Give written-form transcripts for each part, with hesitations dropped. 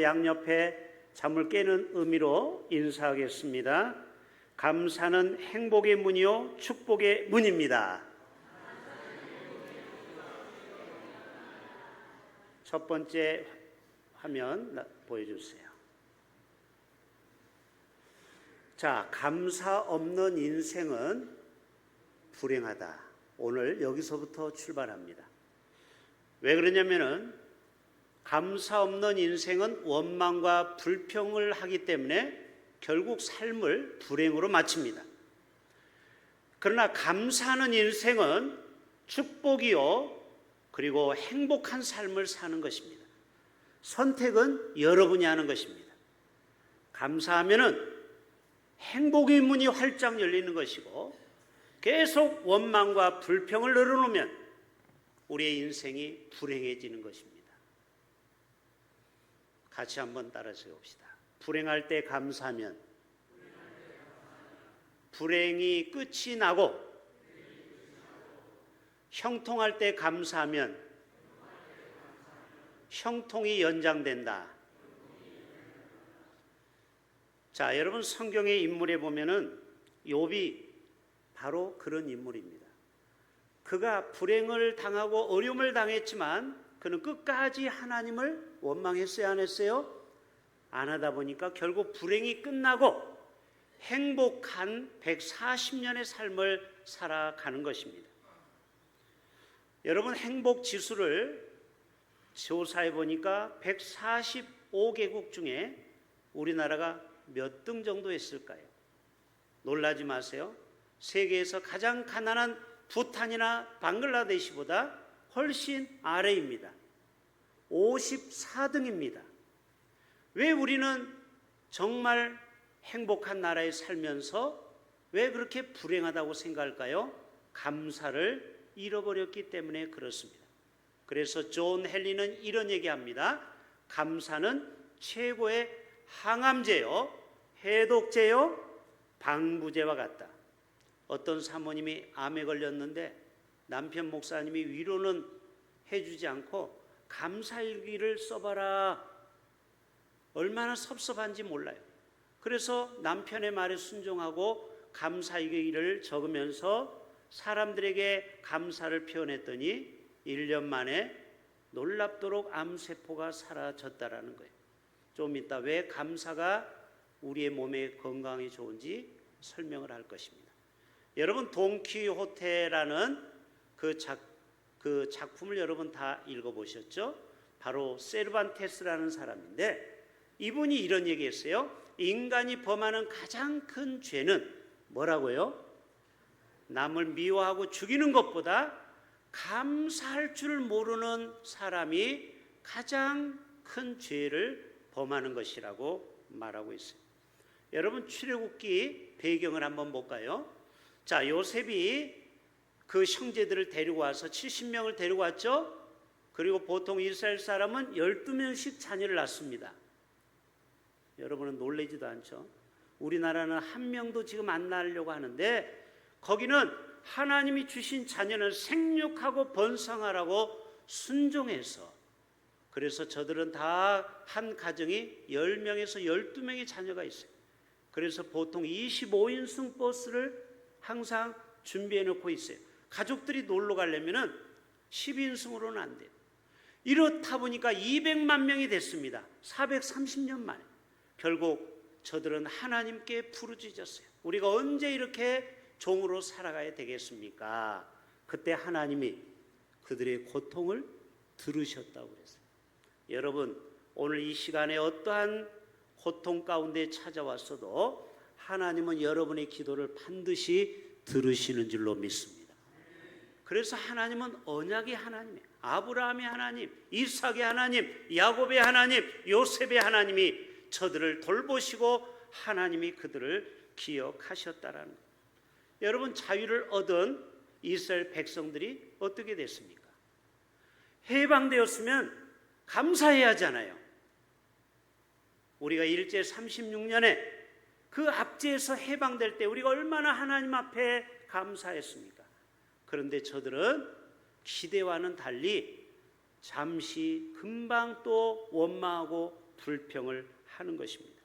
양옆에 잠을 깨는 의미로 인사하겠습니다. 감사는 행복의 문이요 축복의 문입니다. 첫 번째 화면 보여주세요. 자, 감사 없는 인생은 불행하다. 오늘 여기서부터 출발합니다. 왜 그러냐면은 감사 없는 인생은 원망과 불평을 하기 때문에 결국 삶을 불행으로 마칩니다. 그러나 감사하는 인생은 축복이요 그리고 행복한 삶을 사는 것입니다. 선택은 여러분이 하는 것입니다. 감사하면은 행복의 문이 활짝 열리는 것이고 계속 원망과 불평을 늘어놓으면 우리의 인생이 불행해지는 것입니다. 같이 한번 따라서 봅시다. 불행할 때 감사하면 불행이 끝이 나고, 형통할 때 감사하면 형통이 연장된다. 자, 여러분 성경의 인물에 보면은 욥이 바로 그런 인물입니다. 그가 불행을 당하고 어려움을 당했지만 그는 끝까지 하나님을 원망했어요, 안 했어요? 안 하다 보니까 결국 불행이 끝나고 행복한 140년의 삶을 살아가는 것입니다. 여러분 행복 지수를 조사해 보니까 145개국 중에 우리나라가 몇 등 정도 했을까요? 놀라지 마세요. 세계에서 가장 가난한 부탄이나 방글라데시보다 훨씬 아래입니다. 54등입니다. 왜 우리는 정말 행복한 나라에 살면서 왜 그렇게 불행하다고 생각할까요? 감사를 잃어버렸기 때문에 그렇습니다. 그래서 존 헨리는 이런 얘기합니다. 감사는 최고의 항암제요, 해독제요, 방부제와 같다. 어떤 사모님이 암에 걸렸는데 남편 목사님이 위로는 해주지 않고 감사일기를 써봐라. 얼마나 섭섭한지 몰라요. 그래서 남편의 말에 순종하고 감사일기를 적으면서 사람들에게 감사를 표현했더니 1년 만에 놀랍도록 암세포가 사라졌다라는 거예요. 좀 이따 왜 감사가 우리의 몸에 건강에 좋은지 설명을 할 것입니다. 여러분 돈키호테라는 그 작품을 여러분 다 읽어보셨죠? 바로 세르반테스라는 사람인데 이분이 이런 얘기했어요. 인간이 범하는 가장 큰 죄는 뭐라고요? 남을 미워하고 죽이는 것보다 감사할 줄 모르는 사람이 가장 큰 죄를 범하는 것이라고 말하고 있어요. 여러분 출애굽기 배경을 한번 볼까요? 자, 요셉이 그 형제들을 데리고 와서 70명을 데리고 왔죠. 그리고 보통 이스라엘 사람은 12명씩 자녀를 낳습니다. 여러분은 놀라지도 않죠? 우리나라는 한 명도 지금 안 낳으려고 하는데 거기는 하나님이 주신 자녀는 생육하고 번성하라고 순종해서, 그래서 저들은 다 한 가정이 10명에서 12명의 자녀가 있어요. 그래서 보통 25인승 버스를 항상 준비해 놓고 있어요. 가족들이 놀러 가려면은 10인승으로는 안 돼요. 이렇다 보니까 200만 명이 됐습니다. 430년 만에. 결국 저들은 하나님께 부르짖었어요. 우리가 언제 이렇게 종으로 살아가야 되겠습니까? 그때 하나님이 그들의 고통을 들으셨다고 그랬어요. 여러분, 오늘 이 시간에 어떠한 고통 가운데 찾아왔어도 하나님은 여러분의 기도를 반드시 들으시는 줄로 믿습니다. 그래서 하나님은 언약의 하나님이에요. 아브라함의 하나님, 이삭의 하나님, 야곱의 하나님, 요셉의 하나님이 저들을 돌보시고 하나님이 그들을 기억하셨다라는 거예요. 여러분, 자유를 얻은 이스라엘 백성들이 어떻게 됐습니까? 해방되었으면 감사해야 하잖아요. 우리가 일제 36년에 그 압제에서 해방될 때 우리가 얼마나 하나님 앞에 감사했습니까? 그런데 저들은 기대와는 달리 잠시 금방 또 원망하고 불평을 하는 것입니다.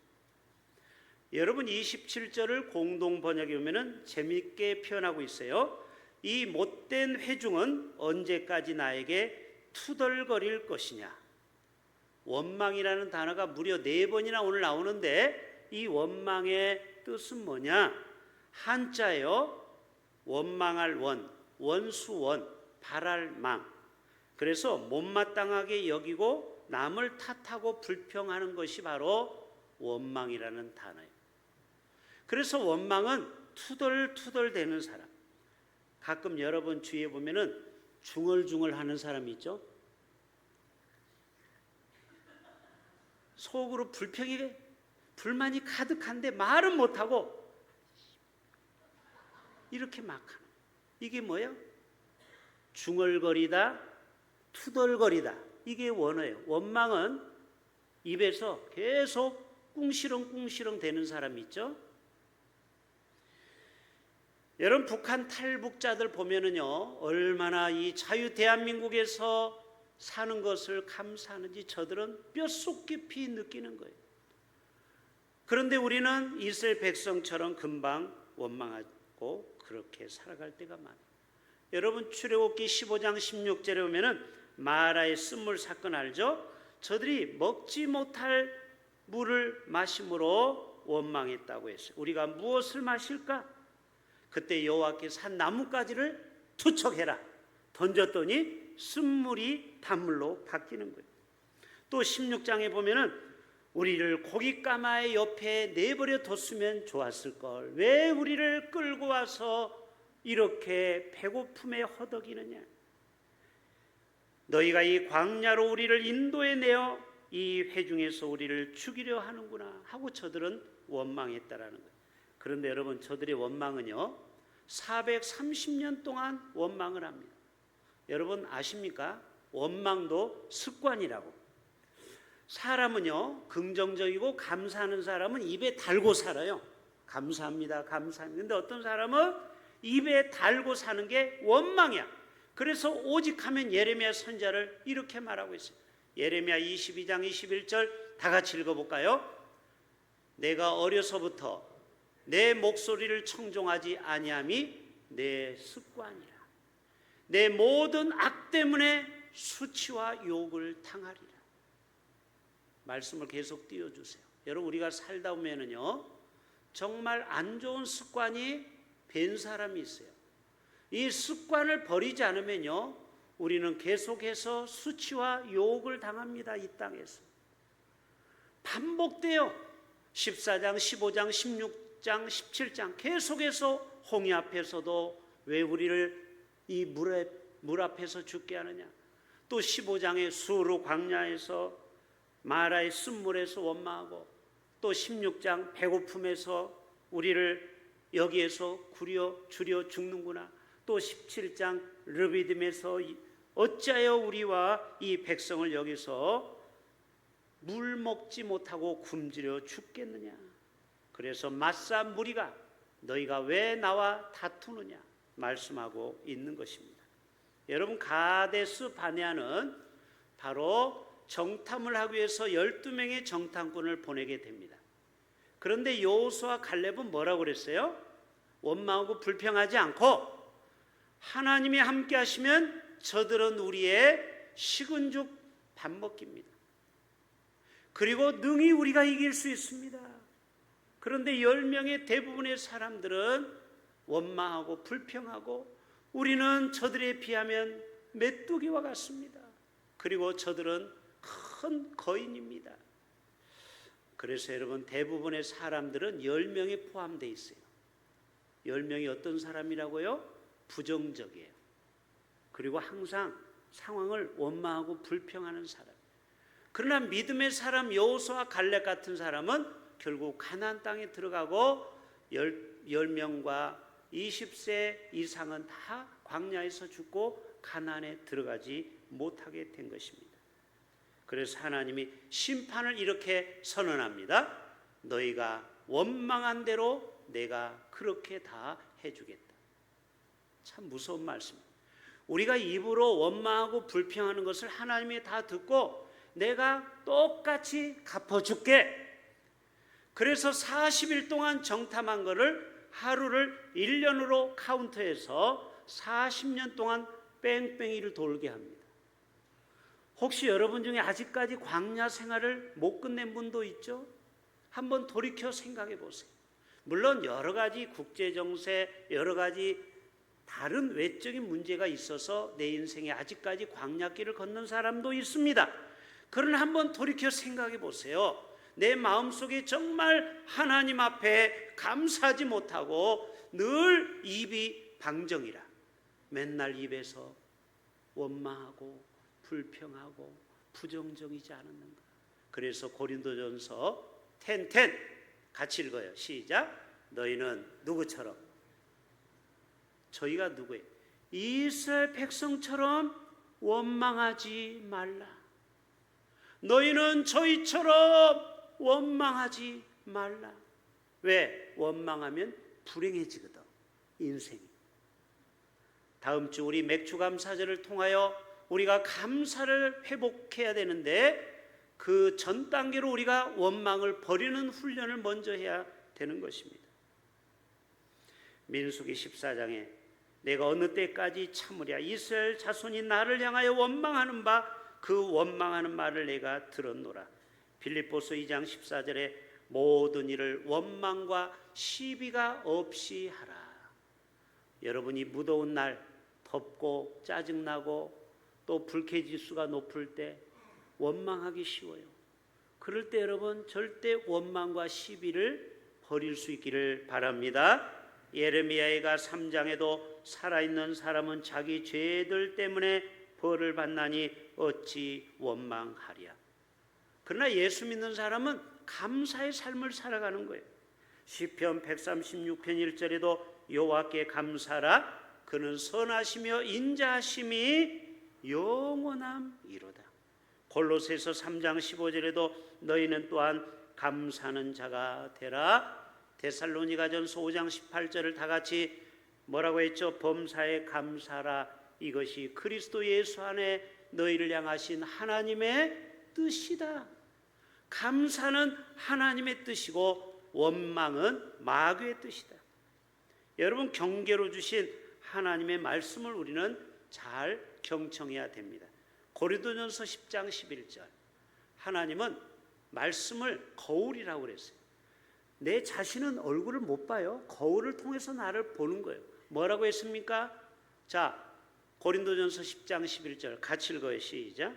여러분 27절을 공동 번역에 보면은 재미있게 표현하고 있어요. 이 못된 회중은 언제까지 나에게 투덜거릴 것이냐. 원망이라는 단어가 무려 4번이나 오늘 나오는데 이 원망의 뜻은 뭐냐? 한자예요. 원망할 원, 원수원, 바랄 망. 그래서 못마땅하게 여기고 남을 탓하고 불평하는 것이 바로 원망이라는 단어예요. 그래서 원망은 투덜투덜대는 사람. 가끔 여러분 주위에 보면은 중얼중얼 하는 사람이 있죠. 속으로 불만이 가득한데 말은 못하고 이렇게 막 하는. 이게 뭐예요? 중얼거리다, 투덜거리다. 이게 원어예요. 원망은 입에서 계속 꿍시렁 대는 사람이 있죠. 여러분 북한 탈북자들 보면은요 얼마나 이 자유 대한민국에서 사는 것을 감사하는지 저들은 뼛속 깊이 느끼는 거예요. 그런데 우리는 이스라엘 백성처럼 금방 원망하고 그렇게 살아갈 때가 많아요. 여러분 출애굽기 15장 16절에 보면은 마라의 쓴물 사건 알죠? 저들이 먹지 못할 물을 마심으로 원망했다고 했어요. 우리가 무엇을 마실까? 그때 여호와께서 한 나뭇가지를 투척해라 던졌더니 쓴물이 단물로 바뀌는 거예요. 또 16장에 보면은 우리를 고깃가마의 옆에 내버려 뒀으면 좋았을 걸. 왜 우리를 끌고 와서 이렇게 배고픔에 허덕이느냐. 너희가 이 광야로 우리를 인도해 내어 이 회중에서 우리를 죽이려 하는구나 하고 저들은 원망했다라는 거예요. 그런데 여러분 저들의 원망은요 430년 동안 원망을 합니다. 여러분 아십니까? 원망도 습관이라고. 사람은요 긍정적이고 감사하는 사람은 입에 달고 살아요. 감사합니다 감사합니다. 근데 어떤 사람은 입에 달고 사는 게 원망이야. 그래서 오직 하면 예레미야 선지자를 이렇게 말하고 있어요. 예레미야 22장 21절 다 같이 읽어볼까요? 내가 어려서부터 내 목소리를 청종하지 아니함이 내 습관이라. 내 모든 악 때문에 수치와 욕을 당하리라. 말씀을 계속 띄워주세요. 여러분 우리가 살다 보면은요 정말 안 좋은 습관이 된 사람이 있어요. 이 습관을 버리지 않으면요 우리는 계속해서 수치와 욕을 당합니다. 이 땅에서 반복돼요. 14장 15장 16장 17장 계속해서 홍해 앞에서도 왜 우리를 이 물 앞에서 죽게 하느냐. 또 15장의 수르 광야에서 마라의 쓴물에서 원망하고 또 16장 배고픔에서 우리를 여기에서 줄여 죽는구나. 또 17장 르비딤에서 어찌하여 우리와 이 백성을 여기서 물 먹지 못하고 굶주려 죽겠느냐. 그래서 마사 무리가 너희가 왜 나와 다투느냐 말씀하고 있는 것입니다. 여러분 가데스 바네아는 바로 정탐을 하기 위해서 12명의 정탐꾼을 보내게 됩니다. 그런데 여호수아 갈렙은 뭐라고 그랬어요? 원망하고 불평하지 않고 하나님이 함께 하시면 저들은 우리의 식은 죽 밥 먹기입니다. 그리고 능히 우리가 이길 수 있습니다. 그런데 10명의 대부분의 사람들은 원망하고 불평하고 우리는 저들에 비하면 메뚜기와 같습니다. 그리고 저들은 큰 거인입니다. 그래서 여러분 대부분의 사람들은 10명에 포함되어 있어요. 10명이 어떤 사람이라고요? 부정적이에요. 그리고 항상 상황을 원망하고 불평하는 사람. 그러나 믿음의 사람 여호수아 갈렙 같은 사람은 결국 가나안 땅에 들어가고 10명과 20세 이상은 다 광야에서 죽고 가나안에 들어가지 못하게 된 것입니다. 그래서 하나님이 심판을 이렇게 선언합니다. 너희가 원망한 대로 내가 그렇게 다 해주겠다. 참 무서운 말씀입니다. 우리가 입으로 원망하고 불평하는 것을 하나님이 다 듣고 내가 똑같이 갚아줄게. 그래서 40일 동안 정탐한 거를 하루를 1년으로 카운트해서 40년 동안 뺑뺑이를 돌게 합니다. 혹시 여러분 중에 아직까지 광야 생활을 못 끝낸 분도 있죠? 한번 돌이켜 생각해 보세요. 물론 여러 가지 국제정세, 여러 가지 다른 외적인 문제가 있어서 내 인생에 아직까지 광야길을 걷는 사람도 있습니다. 그러나 한번 돌이켜 생각해 보세요. 내 마음속에 정말 하나님 앞에 감사하지 못하고 늘 입이 방정이라 맨날 입에서 원망하고 불평하고 부정적이지 않았는가. 그래서 고린도전서 10:10 같이 읽어요. 시작. 너희는 누구처럼? 저희가 누구예요? 이스라엘 백성처럼 원망하지 말라. 너희는 저희처럼 원망하지 말라. 왜? 원망하면 불행해지거든, 인생이. 다음 주 우리 맥주감사절을 통하여 우리가 감사를 회복해야 되는데 그 전 단계로 우리가 원망을 버리는 훈련을 먼저 해야 되는 것입니다. 민수기 14장에 내가 어느 때까지 참으랴. 이스라엘 자손이 나를 향하여 원망하는 바 그 원망하는 말을 내가 들었노라. 빌립보서 2장 14절에 모든 일을 원망과 시비가 없이 하라. 여러분이 무더운 날 덥고 짜증나고 또 불쾌지수가 높을 때 원망하기 쉬워요. 그럴 때 여러분 절대 원망과 시비를 버릴 수 있기를 바랍니다. 예레미야가 3장에도 살아있는 사람은 자기 죄들 때문에 벌을 받나니 어찌 원망하랴. 그러나 예수 믿는 사람은 감사의 삶을 살아가는 거예요. 시편 136편 1절에도 여호와께 감사라. 그는 선하시며 인자하심이 영원함이로다. 골로새서 3장 15절에도 너희는 또한 감사하는 자가 되라. 데살로니가전서 5장 18절을 다 같이 뭐라고 했죠? 범사에 감사라. 이것이 그리스도 예수 안에 너희를 향하신 하나님의 뜻이다. 감사는 하나님의 뜻이고 원망은 마귀의 뜻이다. 여러분, 경계로 주신 하나님의 말씀을 우리는 잘 경청해야 됩니다. 고린도전서 10장 11절, 하나님은 말씀을 거울이라고 그랬어요. 내 자신은 얼굴을 못 봐요. 거울을 통해서 나를 보는 거예요. 뭐라고 했습니까? 자, 고린도전서 10장 11절 같이 읽어요. 시작.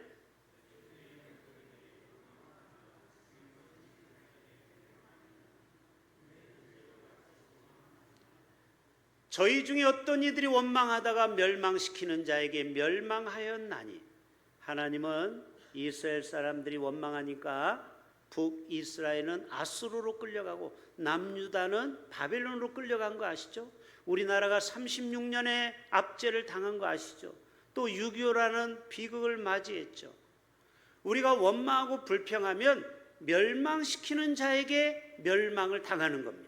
저희 중에 어떤 이들이 원망하다가 멸망시키는 자에게 멸망하였나니. 하나님은 이스라엘 사람들이 원망하니까 북이스라엘은 아수르로 끌려가고 남유다는 바벨론으로 끌려간 거 아시죠? 우리나라가 36년의 압제를 당한 거 아시죠? 또 6.25라는 비극을 맞이했죠. 우리가 원망하고 불평하면 멸망시키는 자에게 멸망을 당하는 겁니다.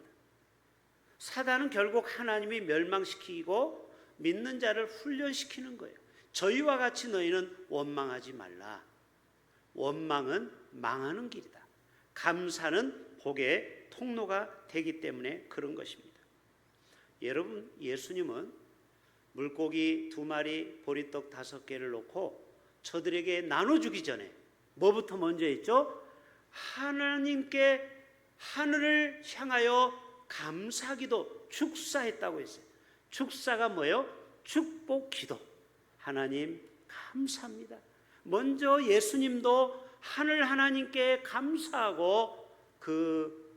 사단은 결국 하나님이 멸망시키고 믿는 자를 훈련시키는 거예요. 저희와 같이 너희는 원망하지 말라. 원망은 망하는 길이다. 감사는 복의 통로가 되기 때문에 그런 것입니다. 여러분, 예수님은 물고기 2마리 보리떡 5개를 놓고 저들에게 나눠주기 전에 뭐부터 먼저 했죠? 하나님께 하늘을 향하여 감사기도 축사했다고 했어요. 축사가 뭐예요? 축복 기도. 하나님 감사합니다. 먼저 예수님도 하늘 하나님께 감사하고 그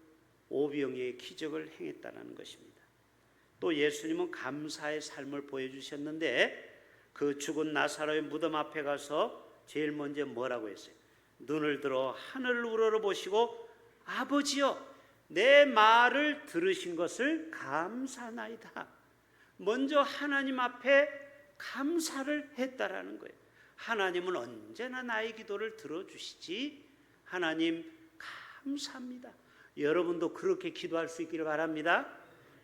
오병이의 기적을 행했다는 것입니다. 또 예수님은 감사의 삶을 보여주셨는데 그 죽은 나사로의 무덤 앞에 가서 제일 먼저 뭐라고 했어요? 눈을 들어 하늘을 우러러보시고 아버지여 내 말을 들으신 것을 감사하나이다. 먼저 하나님 앞에 감사를 했다라는 거예요. 하나님은 언제나 나의 기도를 들어주시지. 하나님 감사합니다. 여러분도 그렇게 기도할 수 있기를 바랍니다.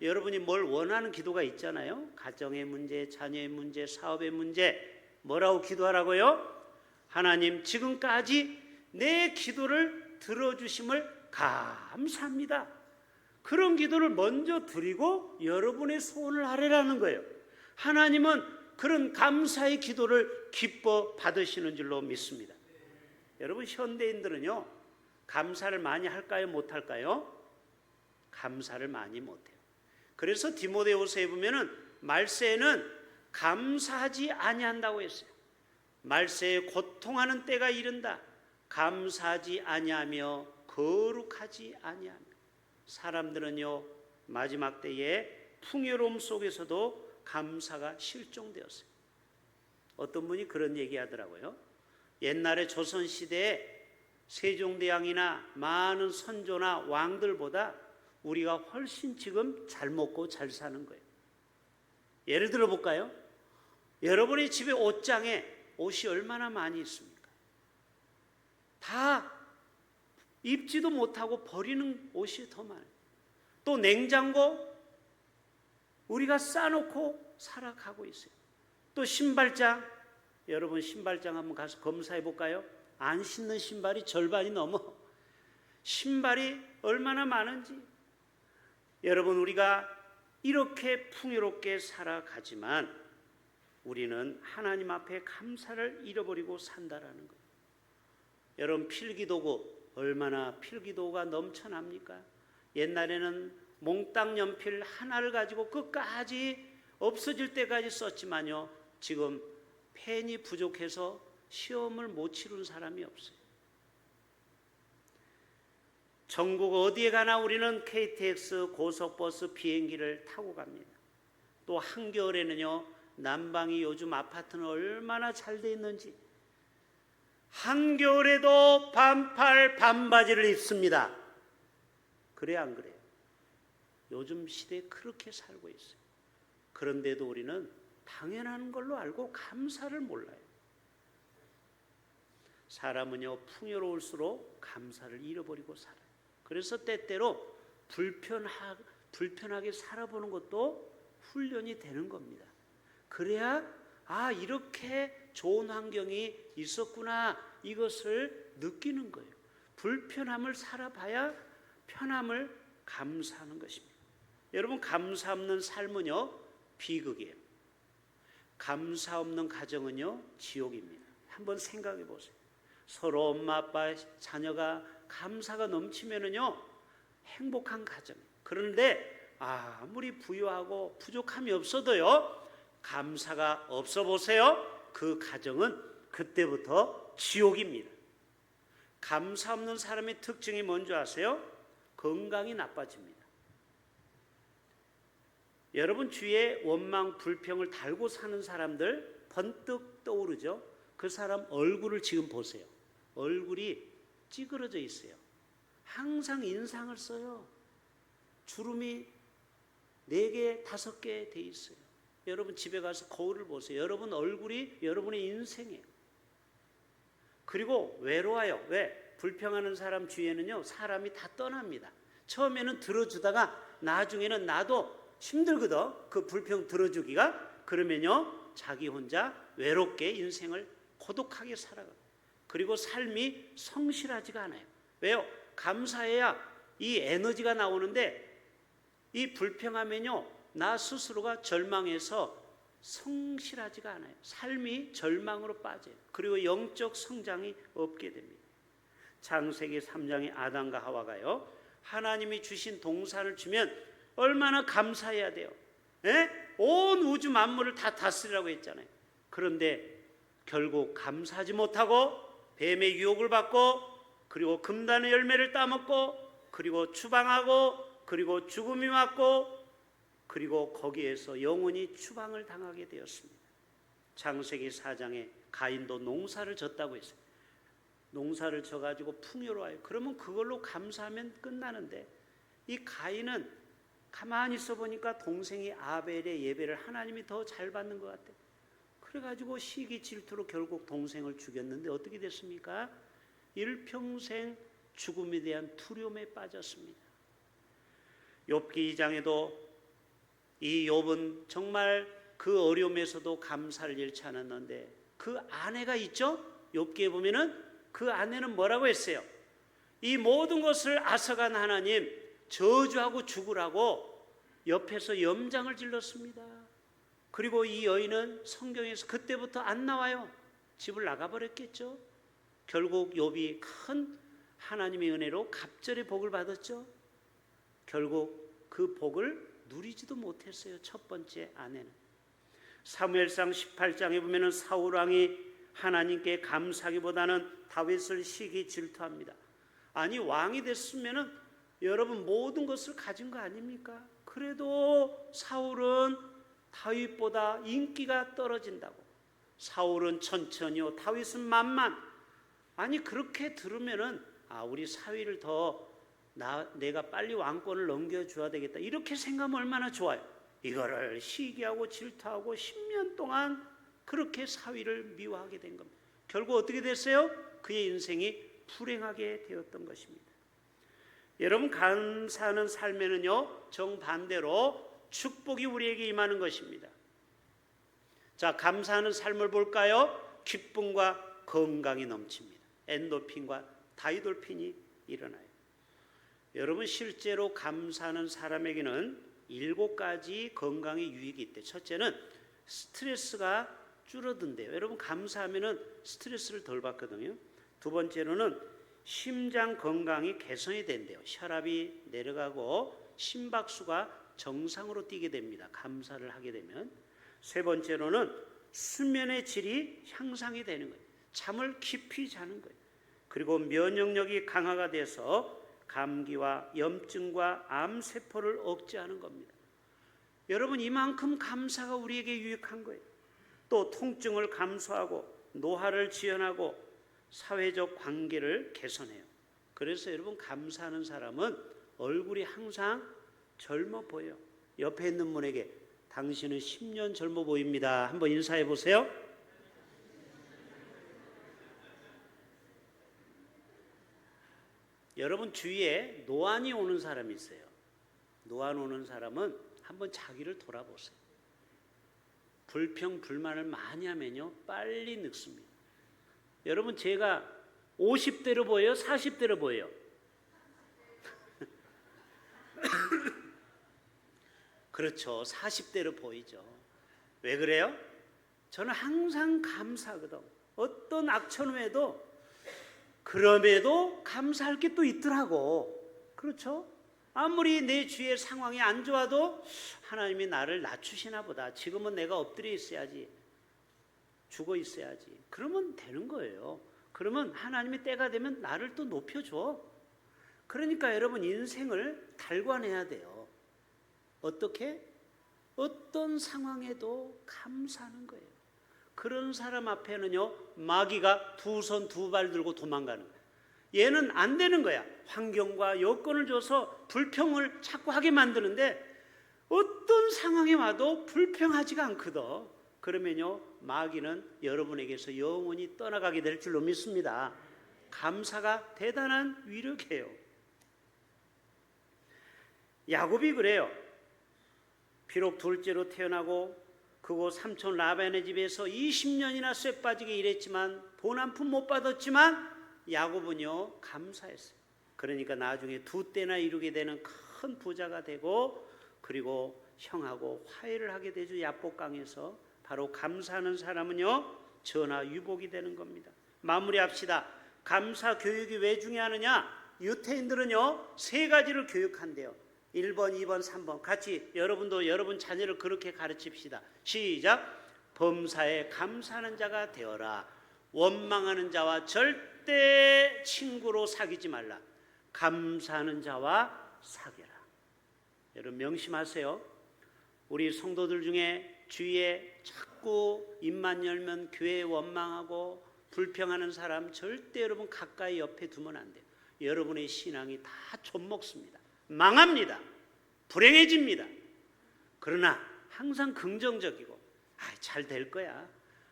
여러분이 뭘 원하는 기도가 있잖아요. 가정의 문제, 자녀의 문제, 사업의 문제. 뭐라고 기도하라고요? 하나님 지금까지 내 기도를 들어주심을 감사합니다. 그런 기도를 먼저 드리고 여러분의 소원을 아뢰라는 거예요. 하나님은 그런 감사의 기도를 기뻐 받으시는 줄로 믿습니다. 여러분, 현대인들은요, 감사를 많이 할까요, 못할까요? 감사를 많이 못해요. 그래서 디모데후서에 보면은 말세에는 감사하지 아니한다고 했어요. 말세에 고통하는 때가 이른다. 감사하지 아니하며 거룩하지 아니하며. 사람들은요, 마지막 때에 풍요로움 속에서도 감사가 실종되었어요. 어떤 분이 그런 얘기 하더라고요. 옛날에 조선시대에 세종대왕이나 많은 선조나 왕들보다 우리가 훨씬 지금 잘 먹고 잘 사는 거예요. 예를 들어 볼까요? 여러분의 집에 옷장에 옷이 얼마나 많이 있습니까? 다 입지도 못하고 버리는 옷이 더 많아요. 또 냉장고 우리가 싸놓고 살아가고 있어요. 또 신발장, 여러분 신발장 한번 가서 검사해 볼까요? 안 신는 신발이 절반이 넘어. 신발이 얼마나 많은지. 여러분, 우리가 이렇게 풍요롭게 살아가지만 우리는 하나님 앞에 감사를 잃어버리고 산다라는 거예요. 여러분, 필기도구 얼마나 필기도구가 넘쳐납니까? 옛날에는 몽땅 연필 하나를 가지고 끝까지 없어질 때까지 썼지만요, 지금 펜이 부족해서 시험을 못 치른 사람이 없어요. 전국 어디에 가나 우리는 KTX, 고속버스, 비행기를 타고 갑니다. 또 한겨울에는요, 난방이 요즘 아파트는 얼마나 잘 돼 있는지 한겨울에도 반팔 반바지를 입습니다. 그래 안 그래요? 요즘 시대에 그렇게 살고 있어요. 그런데도 우리는 당연한 걸로 알고 감사를 몰라요. 사람은요, 풍요로울수록 감사를 잃어버리고 살아요. 그래서 때때로 불편하게 살아보는 것도 훈련이 되는 겁니다. 그래야 이렇게 좋은 환경이 있었구나, 이것을 느끼는 거예요. 불편함을 살아봐야 편함을 감사하는 것입니다. 여러분, 감사 없는 삶은요, 비극이에요. 감사 없는 가정은요, 지옥입니다. 한번 생각해 보세요. 서로 엄마 아빠 자녀가 감사가 넘치면은요, 행복한 가정. 그런데 아무리 부유하고 부족함이 없어도요, 감사가 없어 보세요. 그 가정은 그때부터 지옥입니다. 감사 없는 사람의 특징이 뭔지 아세요? 건강이 나빠집니다. 여러분 주위에 원망, 불평을 달고 사는 사람들 번뜩 떠오르죠? 그 사람 얼굴을 지금 보세요. 얼굴이 찌그러져 있어요. 항상 인상을 써요. 주름이 4개, 5개 돼 있어요. 여러분 집에 가서 거울을 보세요. 여러분 얼굴이 여러분의 인생이에요. 그리고 외로워요. 왜? 불평하는 사람 주위에는요, 사람이 다 떠납니다. 처음에는 들어주다가 나중에는 나도 힘들거든, 그 불평 들어주기가. 그러면요, 자기 혼자 외롭게 인생을 고독하게 살아가요. 그리고 삶이 성실하지가 않아요. 왜요? 감사해야 이 에너지가 나오는데, 이 불평하면요, 나 스스로가 절망해서 성실하지가 않아요. 삶이 절망으로 빠져요. 그리고 영적 성장이 없게 됩니다. 창세기 3장의 아담과 하와가요, 하나님이 주신 동산을 주면 얼마나 감사해야 돼요. 온 우주 만물을 다 다스리라고 했잖아요. 그런데 결국 감사하지 못하고 뱀의 유혹을 받고, 그리고 금단의 열매를 따먹고, 그리고 추방하고, 그리고 죽음이 왔고, 그리고 거기에서 영원히 추방을 당하게 되었습니다. 창세기 4장에 가인도 농사를 졌다고 했어요. 농사를 져가지고 풍요로워요. 그러면 그걸로 감사하면 끝나는데, 이 가인은 가만히 있어 보니까 동생이 아벨의 예배를 하나님이 더 잘 받는 것 같아요. 그래가지고 시기 질투로 결국 동생을 죽였는데 어떻게 됐습니까? 일평생 죽음에 대한 두려움에 빠졌습니다. 욥기 2장에도 이 욥은 정말 그 어려움에서도 감사를 잃지 않았는데, 그 아내가 있죠? 욥기에 보면은 그 아내는 뭐라고 했어요? 이 모든 것을 앗아간 하나님 저주하고 죽으라고 옆에서 염장을 질렀습니다. 그리고 이 여인은 성경에서 그때부터 안 나와요. 집을 나가버렸겠죠. 결국 욥이 큰 하나님의 은혜로 갑절의 복을 받았죠. 결국 그 복을 누리지도 못했어요. 첫 번째 아내는. 사무엘상 18장에 보면은 사울 왕이 하나님께 감사하기보다는 다윗을 시기 질투합니다. 아니 왕이 됐으면은 여러분 모든 것을 가진 거 아닙니까? 그래도 사울은 다윗보다 인기가 떨어진다고. 사울은 천천히요, 다윗은 만만. 아니 그렇게 들으면은 우리 사위를 내가 빨리 왕권을 넘겨줘야 되겠다 이렇게 생각하면 얼마나 좋아요. 이거를 시기하고 질투하고 10년 동안 그렇게 사위를 미워하게 된 겁니다. 결국 어떻게 됐어요? 그의 인생이 불행하게 되었던 것입니다. 여러분 감사하는 삶에는요 정반대로 축복이 우리에게 임하는 것입니다. 자, 감사하는 삶을 볼까요? 기쁨과 건강이 넘칩니다. 엔도핀과 다이돌핀이 일어나요. 여러분 실제로 감사하는 사람에게는 7가지 건강의 유익이 있대요. 첫째는 스트레스가 줄어든대요. 여러분 감사하면은 스트레스를 덜 받거든요. 두 번째로는 심장 건강이 개선이 된대요. 혈압이 내려가고 심박수가 정상으로 뛰게 됩니다. 감사를 하게 되면. 세 번째로는 수면의 질이 향상이 되는 거예요. 잠을 깊이 자는 거예요. 그리고 면역력이 강화가 돼서 감기와 염증과 암세포를 억제하는 겁니다. 여러분 이만큼 감사가 우리에게 유익한 거예요. 또 통증을 감소하고 노화를 지연하고 사회적 관계를 개선해요. 그래서 여러분 감사하는 사람은 얼굴이 항상 젊어 보여요. 옆에 있는 분에게 당신은 10년 젊어 보입니다. 한번 인사해 보세요. 여러분 주위에 노안이 오는 사람이 있어요. 노안 오는 사람은 한번 자기를 돌아보세요. 불평 불만을 많이 하면요 빨리 늙습니다. 여러분 제가 50대로 보여요? 40대로 보여요? 그렇죠. 40대로 보이죠. 왜 그래요? 저는 항상 감사하거든. 어떤 악천후에도 그럼에도 감사할 게 또 있더라고. 그렇죠? 아무리 내 주위의 상황이 안 좋아도 하나님이 나를 낮추시나 보다. 지금은 내가 엎드려 있어야지. 죽어 있어야지. 그러면 되는 거예요. 그러면 하나님의 때가 되면 나를 또 높여줘. 그러니까 여러분 인생을 달관해야 돼요. 어떻게? 어떤 상황에도 감사하는 거예요. 그런 사람 앞에는요 마귀가 두 손 두 발 들고 도망가는 거예요. 얘는 안 되는 거야. 환경과 여건을 줘서 불평을 자꾸 하게 만드는데 어떤 상황에 와도 불평하지가 않거든. 그러면요 마귀는 여러분에게서 영원히 떠나가게 될 줄로 믿습니다. 감사가 대단한 위력이에요. 야곱이 그래요. 비록 둘째로 태어나고 그곳 삼촌 라반의 집에서 20년이나 쇠 빠지게 일했지만 돈 한 푼 못 받았지만 야곱은요 감사했어요. 그러니까 나중에 두 때나 이루게 되는 큰 부자가 되고 그리고 형하고 화해를 하게 되죠. 야복강에서. 바로 감사하는 사람은요 전하 유복이 되는 겁니다. 마무리합시다. 감사 교육이 왜 중요하느냐? 유태인들은요 3가지를 교육한대요. 1번, 2번, 3번 같이 여러분도 여러분 자녀를 그렇게 가르칩시다. 시작. 범사에 감사하는 자가 되어라. 원망하는 자와 절대 친구로 사귀지 말라. 감사하는 자와 사귀라. 여러분 명심하세요. 우리 성도들 중에 주위에 자꾸 입만 열면 교회에 원망하고 불평하는 사람 절대 여러분 가까이 옆에 두면 안 돼요. 여러분의 신앙이 다 젖먹습니다. 망합니다. 불행해집니다. 그러나 항상 긍정적이고 잘 될 거야.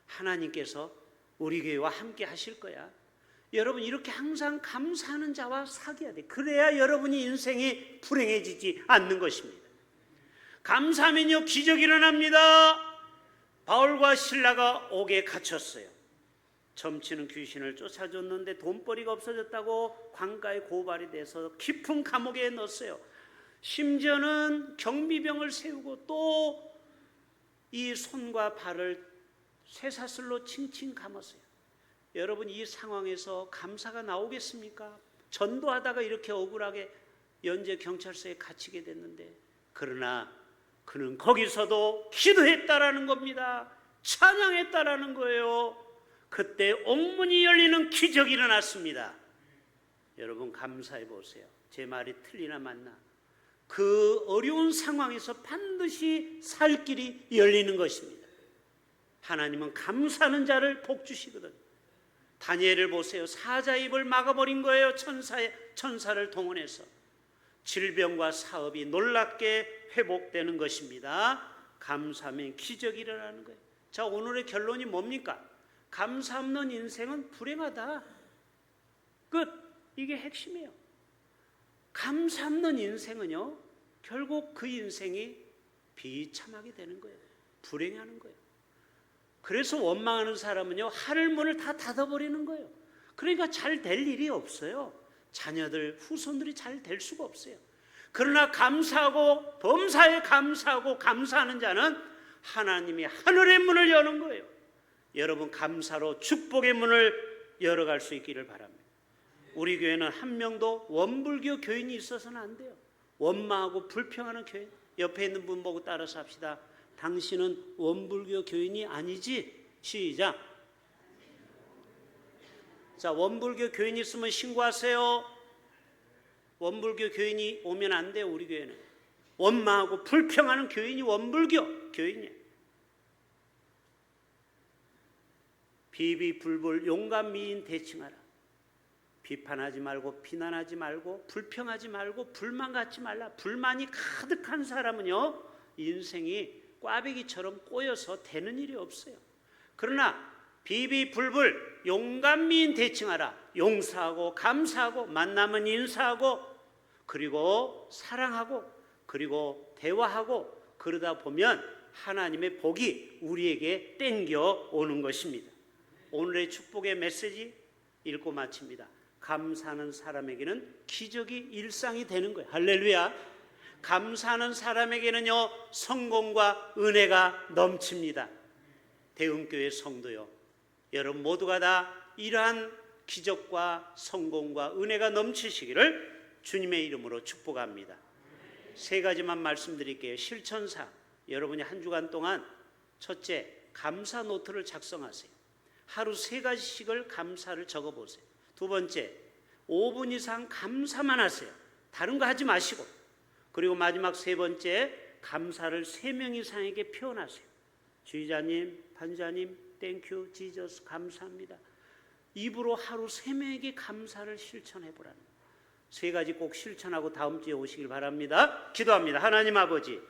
하나님께서 우리 교회와 함께 하실 거야. 여러분 이렇게 항상 감사하는 자와 사귀어야 돼. 그래야 여러분이 인생이 불행해지지 않는 것입니다. 감사하면요 기적이 일어납니다. 바울과 실라가 옥에 갇혔어요. 점치는 귀신을 쫓아줬는데 돈벌이가 없어졌다고 관가에 고발이 돼서 깊은 감옥에 넣었어요. 심지어는 경비병을 세우고 또 이 손과 발을 쇠사슬로 칭칭 감았어요. 여러분, 이 상황에서 감사가 나오겠습니까? 전도하다가 이렇게 억울하게 연제 경찰서에 갇히게 됐는데, 그러나 그는 거기서도 기도했다라는 겁니다. 찬양했다라는 거예요. 그때 옥문이 열리는 기적이 일어났습니다. 여러분, 감사해 보세요. 제 말이 틀리나 맞나? 그 어려운 상황에서 반드시 살 길이 열리는 것입니다. 하나님은 감사하는 자를 복 주시거든요. 다니엘을 보세요. 사자의 입을 막아버린 거예요. 천사를 동원해서. 질병과 사업이 놀랍게 회복되는 것입니다. 감사하면 기적이 일어나는 거예요. 자, 오늘의 결론이 뭡니까? 감사 없는 인생은 불행하다. 끝. 이게 핵심이에요. 감사 없는 인생은요, 결국 그 인생이 비참하게 되는 거예요. 불행하는 거예요. 그래서 원망하는 사람은요, 하늘문을 다 닫아버리는 거예요. 그러니까 잘 될 일이 없어요. 자녀들, 후손들이 잘 될 수가 없어요. 그러나 감사하고 범사에 감사하고 감사하는 자는 하나님이 하늘의 문을 여는 거예요. 여러분, 감사로 축복의 문을 열어갈 수 있기를 바랍니다. 우리 교회는 한 명도 원불교 교인이 있어서는 안 돼요. 원망하고 불평하는 교인. 옆에 있는 분 보고 따라서 합시다. 당신은 원불교 교인이 아니지? 시작. 자, 원불교 교인 있으면 신고하세요. 원불교 교인이 오면 안 돼요. 우리 교회는 원망하고 불평하는 교인이 원불교 교인이에요. 비비불불 용감 미인 대칭하라. 비판하지 말고 비난하지 말고 불평하지 말고 불만 갖지 말라. 불만이 가득한 사람은요, 인생이 꽈배기처럼 꼬여서 되는 일이 없어요. 그러나 비비불불 용감미인 대칭하라. 용서하고 감사하고 만나면 인사하고 그리고 사랑하고 그리고 대화하고 그러다 보면 하나님의 복이 우리에게 땡겨 오는 것입니다. 오늘의 축복의 메시지 읽고 마칩니다. 감사하는 사람에게는 기적이 일상이 되는 거예요. 할렐루야. 감사하는 사람에게는요, 성공과 은혜가 넘칩니다. 대흥교회 성도요, 여러분 모두가 다 이러한 기적과 성공과 은혜가 넘치시기를 주님의 이름으로 축복합니다. 세 가지만 말씀드릴게요. 실천사, 여러분이 한 주간 동안 첫째, 감사 노트를 작성하세요. 하루 3가지씩을 감사를 적어보세요. 두 번째, 5분 이상 감사만 하세요. 다른 거 하지 마시고. 그리고 마지막 3번째, 감사를 3명 이상에게 표현하세요. 주의자님, 판사님, 땡큐, 지저스, 감사합니다. 입으로 하루 3명에게 감사를 실천해 보라는 거예요. 3가지 꼭 실천하고 다음 주에 오시길 바랍니다. 기도합니다. 하나님 아버지,